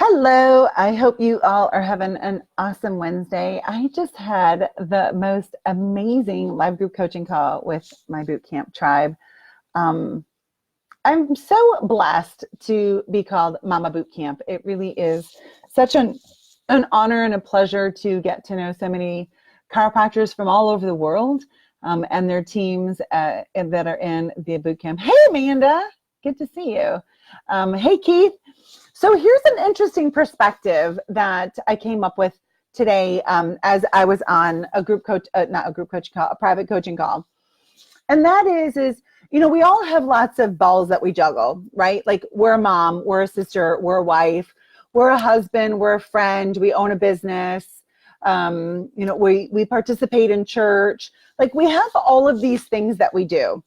Hello, I hope you all are having an awesome Wednesday. I just had the most amazing live group coaching call with my boot camp tribe. Um, I'm so blessed to be called Mama Boot Camp. It really is such an honor and a pleasure to get to know so many chiropractors from all over the world and their teams that are in the boot camp. Hey, Amanda, good to see you. Hey, Keith. So here's an interesting perspective that I came up with today as I was on a group coach, not a group coaching call, a private coaching call. And that is, we all have lots of balls that we juggle, right? Like we're a mom, we're a sister, we're a wife, we're a husband, we're a friend, we own a business, we participate in church. Like we have all of these things that we do.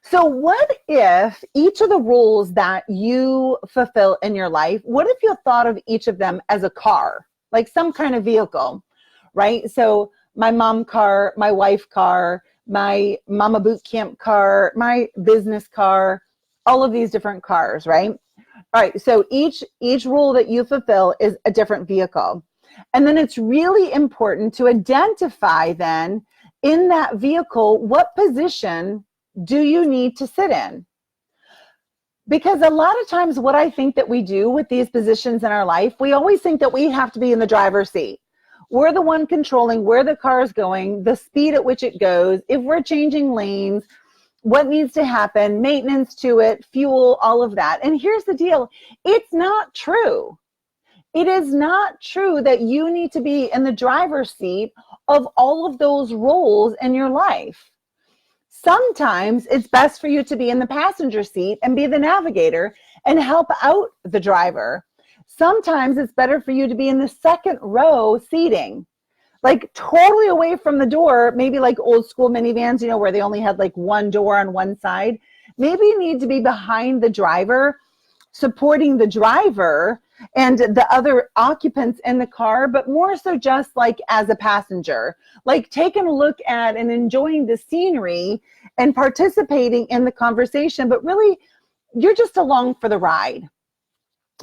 So what if each of the roles that you fulfill in your life, what if you thought of each of them as a car, like some kind of vehicle, right? So my mom car, my wife car, my Mama Boot Camp car, my business car, all of these different cars, right? All right, so each role that you fulfill is a different vehicle. And then it's really important to identify then in that vehicle, what position do you need to sit in? Because a lot of times what I think that we do with these positions in our life, we always think that we have to be in the driver's seat. We're the one controlling where the car is going, the speed at which it goes, if we're changing lanes, what needs to happen, maintenance to it, fuel, all of that. And here's the deal. It's not true. It is not true that you need to be in the driver's seat of all of those roles in your life. Sometimes it's best for you to be in the passenger seat and be the navigator and help out the driver. Sometimes it's better for you to be in the second row seating, like totally away from the door, maybe like old school minivans, where they only had like one door on one side. Maybe you need to be behind the driver, supporting the driver and the other occupants in the car, but more so just like as a passenger, like taking a look at and enjoying the scenery and participating in the conversation, but really you're just along for the ride.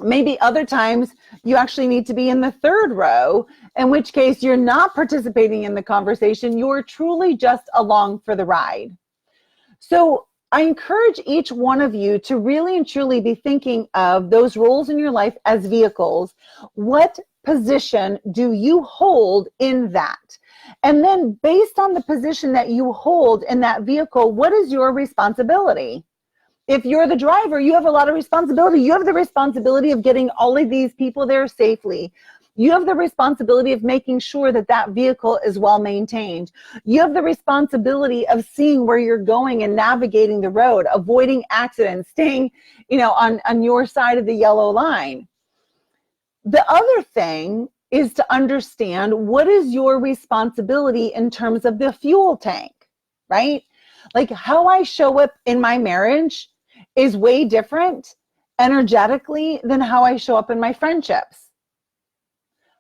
Maybe other times you actually need to be in the third row, in which case you're not participating in the conversation, you're truly just along for the ride. So I encourage each one of you to really and truly be thinking of those roles in your life as vehicles. What position do you hold in that? And then based on the position that you hold in that vehicle, what is your responsibility? If you're the driver, you have a lot of responsibility. You have the responsibility of getting all of these people there safely. You have the responsibility of making sure that that vehicle is well maintained. You have the responsibility of seeing where you're going and navigating the road, avoiding accidents, staying, on your side of the yellow line. The other thing is to understand what is your responsibility in terms of the fuel tank, right? Like how I show up in my marriage is way different energetically than how I show up in my friendships.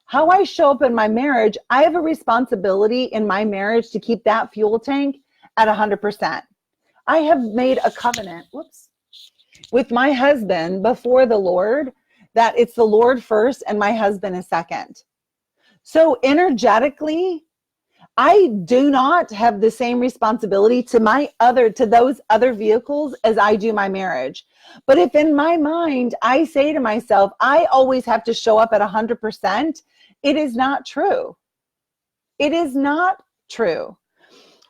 How I show up in my marriage, I have a responsibility in my marriage to keep that fuel tank at 100%. I have made a covenant, with my husband before the Lord that it's the Lord first and my husband is second. So energetically, I do not have the same responsibility to those other vehicles as I do my marriage. But if in my mind, I say to myself, I always have to show up at 100%, it is not true. It is not true.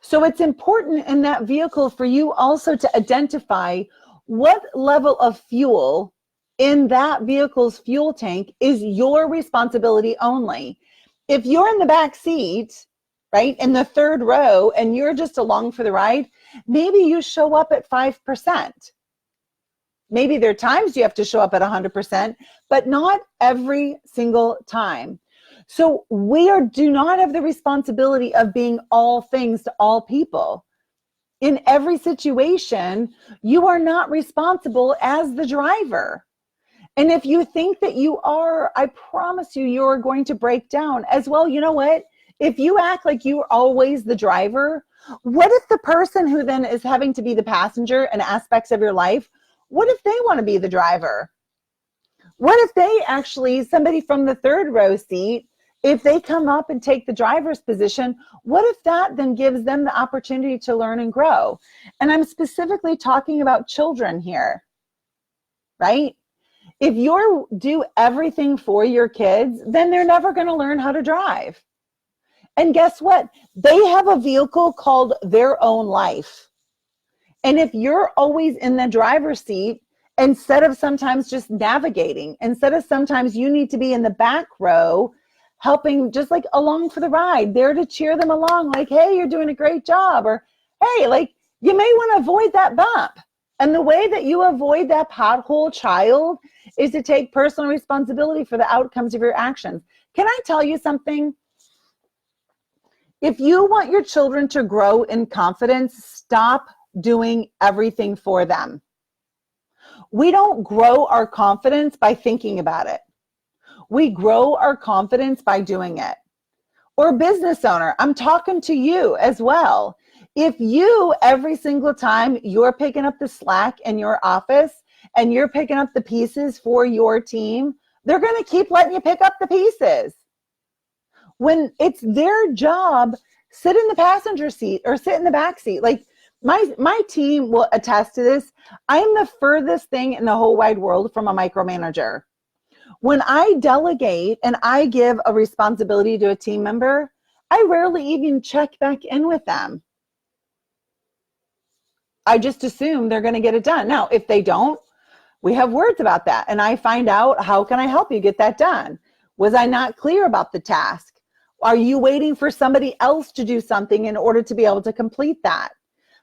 So it's important in that vehicle for you also to identify what level of fuel in that vehicle's fuel tank is your responsibility only. If you're in the back seat, right, in the third row, and you're just along for the ride, maybe you show up at 5%. Maybe there are times you have to show up at 100%, but not every single time. So we do not have the responsibility of being all things to all people. In every situation, you are not responsible as the driver. And if you think that you are, I promise you, you're going to break down as well. You know what? If you act like you're always the driver, what if the person who then is having to be the passenger in aspects of your life, what if they want to be the driver? What if they actually, somebody from the third row seat, if they come up and take the driver's position, what if that then gives them the opportunity to learn and grow? And I'm specifically talking about children here, right? If you do everything for your kids, then they're never going to learn how to drive. And guess what? They have a vehicle called their own life. And if you're always in the driver's seat, instead of sometimes just navigating, instead of sometimes you need to be in the back row, helping just like along for the ride, there to cheer them along, like, hey, you're doing a great job, or hey, like, you may want to avoid that bump. And the way that you avoid that pothole, child, is to take personal responsibility for the outcomes of your actions. Can I tell you something? If you want your children to grow in confidence, stop doing everything for them. We don't grow our confidence by thinking about it. We grow our confidence by doing it. Or business owner, I'm talking to you as well. If you, every single time you're picking up the slack in your office and you're picking up the pieces for your team, they're going to keep letting you pick up the pieces. When it's their job, sit in the passenger seat or sit in the back seat. Like my team will attest to this. I'm the furthest thing in the whole wide world from a micromanager. When I delegate and I give a responsibility to a team member, I rarely even check back in with them. I just assume they're going to get it done. Now, if they don't, we have words about that. And I find out, how can I help you get that done? Was I not clear about the task? Are you waiting for somebody else to do something in order to be able to complete that?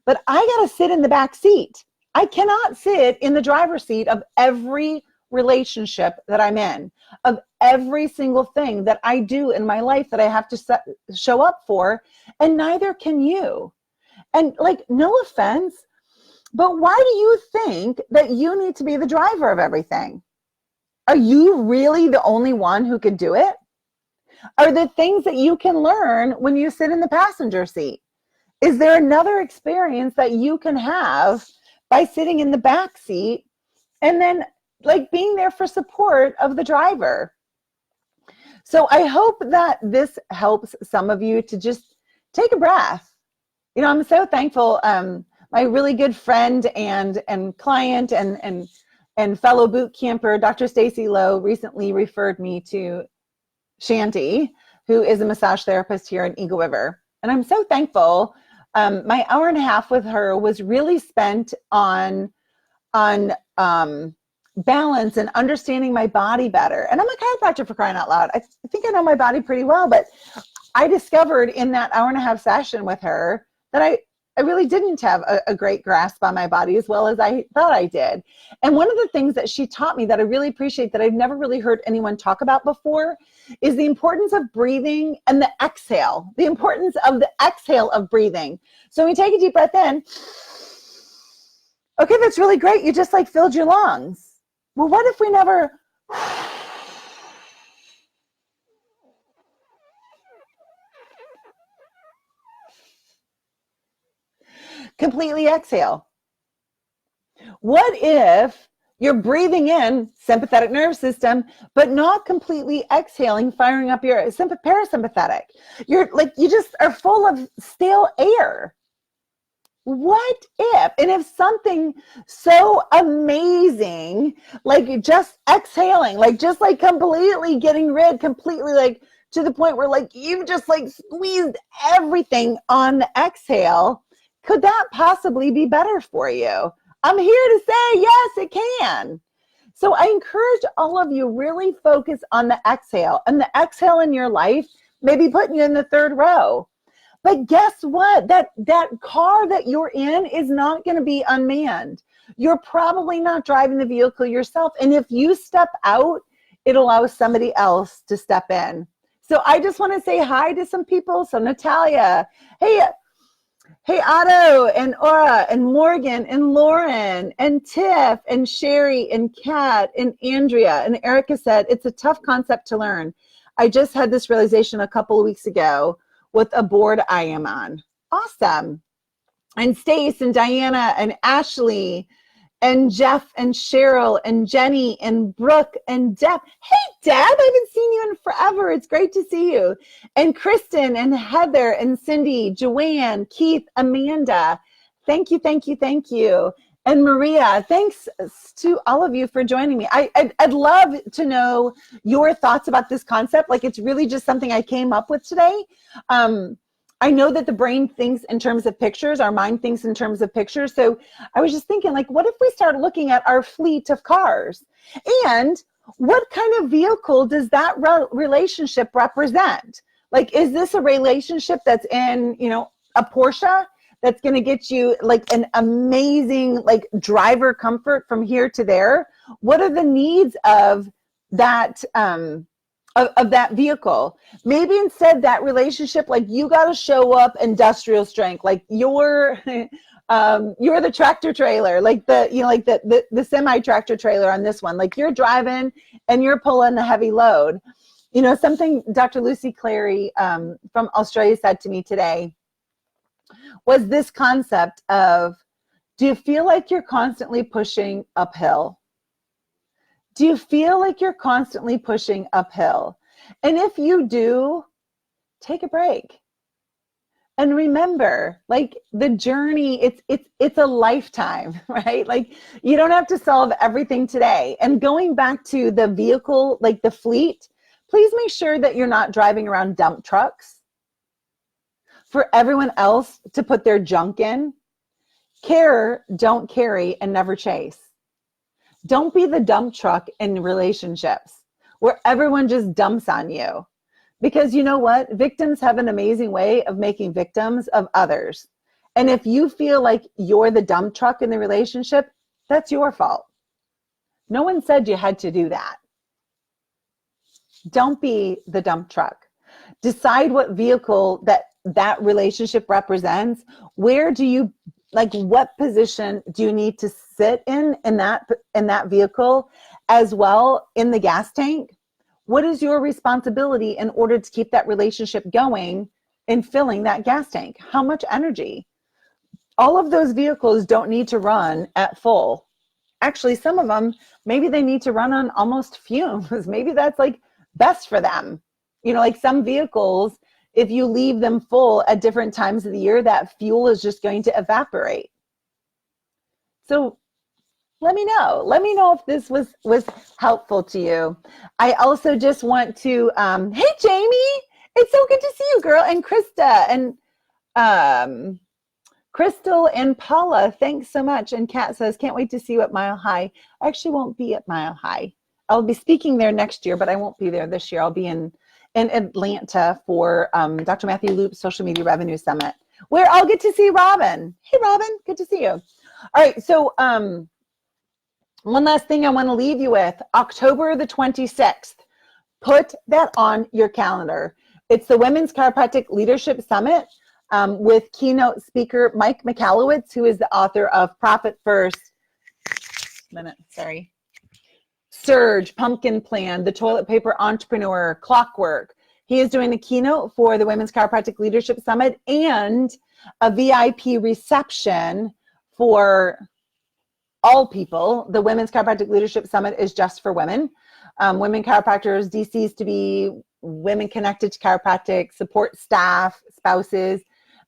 But I got to sit in the back seat. I cannot sit in the driver's seat of every relationship that I'm in, of every single thing that I do in my life that I have to show up for, and neither can you. And like, no offense, but why do you think that you need to be the driver of everything? Are you really the only one who could do it? Are there things that you can learn when you sit in the passenger seat? Is there another experience that you can have by sitting in the back seat and then like being there for support of the driver? So I hope that this helps some of you to just take a breath. You know, I'm so thankful. My really good friend and client and fellow boot camper, Dr. Stacy Lowe, recently referred me to Shanti, who is a massage therapist here in Eagle River. And I'm so thankful. My hour and a half with her was really spent on balance and understanding my body better. And I'm a chiropractor, for crying out loud. I think I know my body pretty well, but I discovered in that hour and a half session with her that I really didn't have a great grasp on my body as well as I thought I did. And one of the things that she taught me that I really appreciate, that I've never really heard anyone talk about before, is the importance of breathing and the exhale, the importance of the exhale of breathing. So when you take a deep breath in, okay, that's really great. You just like filled your lungs. Well, what if we never completely exhale? What if you're breathing in sympathetic nervous system, but not completely exhaling, firing up your parasympathetic? You're like, you just are full of stale air. What if, and if something so amazing, like just exhaling, like just like completely getting rid, completely like to the point where like you've just like squeezed everything on the exhale, could that possibly be better for you? I'm here to say, yes, it can. So I encourage all of you, really focus on the exhale, and the exhale in your life may be putting you in the third row. But guess what? That car that you're in is not going to be unmanned. You're probably not driving the vehicle yourself. And if you step out, it allows somebody else to step in. So I just want to say hi to some people. So Natalia, hey Otto and Aura and Morgan and Lauren and Tiff and Sherry and Kat and Andrea. And Erica said, it's a tough concept to learn. I just had this realization a couple of weeks ago with a board I am on. Awesome. And Stace and Diana and Ashley and Jeff and Cheryl and Jenny and Brooke and Deb. Hey, Deb, I haven't seen you in forever. It's great to see you. And Kristen and Heather and Cindy, Joanne, Keith, Amanda. Thank you, thank you, thank you. And Maria, thanks to all of you for joining me. I'd love to know your thoughts about this concept. Like, it's really just something I came up with today. I know that the brain thinks in terms of pictures, our mind thinks in terms of pictures. So I was just thinking, like, what if we start looking at our fleet of cars? And what kind of vehicle does that relationship represent? Like, is this a relationship that's in, you know, a Porsche that's going to get you like an amazing, like, driver comfort from here to there? What are the needs of that, of that vehicle? Maybe instead that relationship, like, you got to show up industrial strength, like you're the tractor trailer, like the, you know, like the semi tractor trailer on this one, like you're driving and you're pulling a heavy load. You know, something Dr. Lucy Clary from Australia said to me today was this concept of, do you feel like you're constantly pushing uphill? Do you feel like you're constantly pushing uphill? And if you do, take a break. And remember, like, the journey, it's a lifetime, right? Like, you don't have to solve everything today. And going back to the vehicle, like the fleet, please make sure that you're not driving around dump trucks for everyone else to put their junk in. Care, don't carry, and never chase. Don't be the dump truck in relationships where everyone just dumps on you. Because you know what? Victims have an amazing way of making victims of others. And if you feel like you're the dump truck in the relationship, that's your fault. No one said you had to do that. Don't be the dump truck. Decide what vehicle that relationship represents. Where do you, like, what position do you need to sit in that vehicle, as well in the gas tank? What is your responsibility in order to keep that relationship going and filling that gas tank? How much energy? All of those vehicles don't need to run at full. Actually, some of them, maybe they need to run on almost fumes. Maybe that's like best for them. You know, like some vehicles, if you leave them full at different times of the year, that fuel is just going to evaporate. So let me know. Let me know if this was helpful to you. I also just want to, hey, Jamie, it's so good to see you, girl. And Krista and Crystal and Paula, thanks so much. And Kat says, can't wait to see you at Mile High. I actually won't be at Mile High. I'll be speaking there next year, but I won't be there this year. I'll be in Atlanta for Dr. Matthew Loop's Social Media Revenue Summit, where I'll get to see Robin. Hey, Robin, good to see you. All right, so one last thing I want to leave you with, October the 26th, put that on your calendar. It's the Women's Chiropractic Leadership Summit with keynote speaker Mike Michalowicz, who is the author of Profit First, Surge, Pumpkin Plan, The Toilet Paper Entrepreneur, Clockwork. He is doing a keynote for the Women's Chiropractic Leadership Summit and a VIP reception for all people. The Women's Chiropractic Leadership Summit is just for women. Women chiropractors, DCs to be, women connected to chiropractic, support staff, spouses.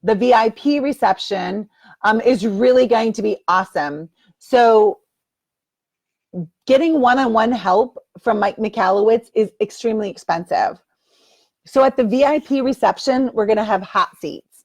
The VIP reception is really going to be awesome. So getting one-on-one help from Mike Michalowicz is extremely expensive. So at the VIP reception, we're going to have hot seats.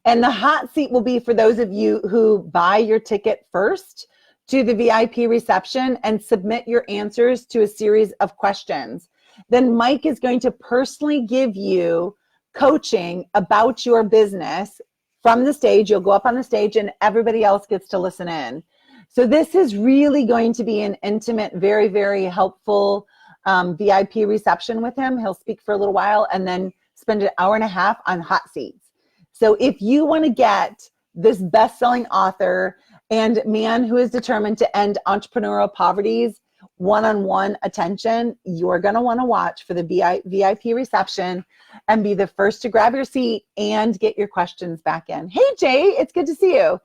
And the hot seat will be for those of you who buy your ticket first to the VIP reception and submit your answers to a series of questions. Then Mike is going to personally give you coaching about your business from the stage. You'll go up on the stage and everybody else gets to listen in. So this is really going to be an intimate, very, very helpful VIP reception with him. He'll speak for a little while and then spend an hour and a half on hot seats. So if you want to get this best-selling author and man who is determined to end entrepreneurial poverty's one-on-one attention, you're going to want to watch for the VIP reception and be the first to grab your seat and get your questions back in. Hey, Jay, it's good to see you.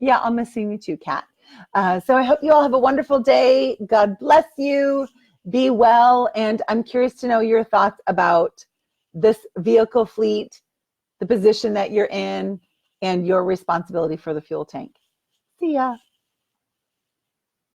Yeah, I'll miss seeing you too, Kat. So I hope you all have a wonderful day. God bless you. Be well. And I'm curious to know your thoughts about this vehicle fleet, the position that you're in, and your responsibility for the fuel tank. See ya.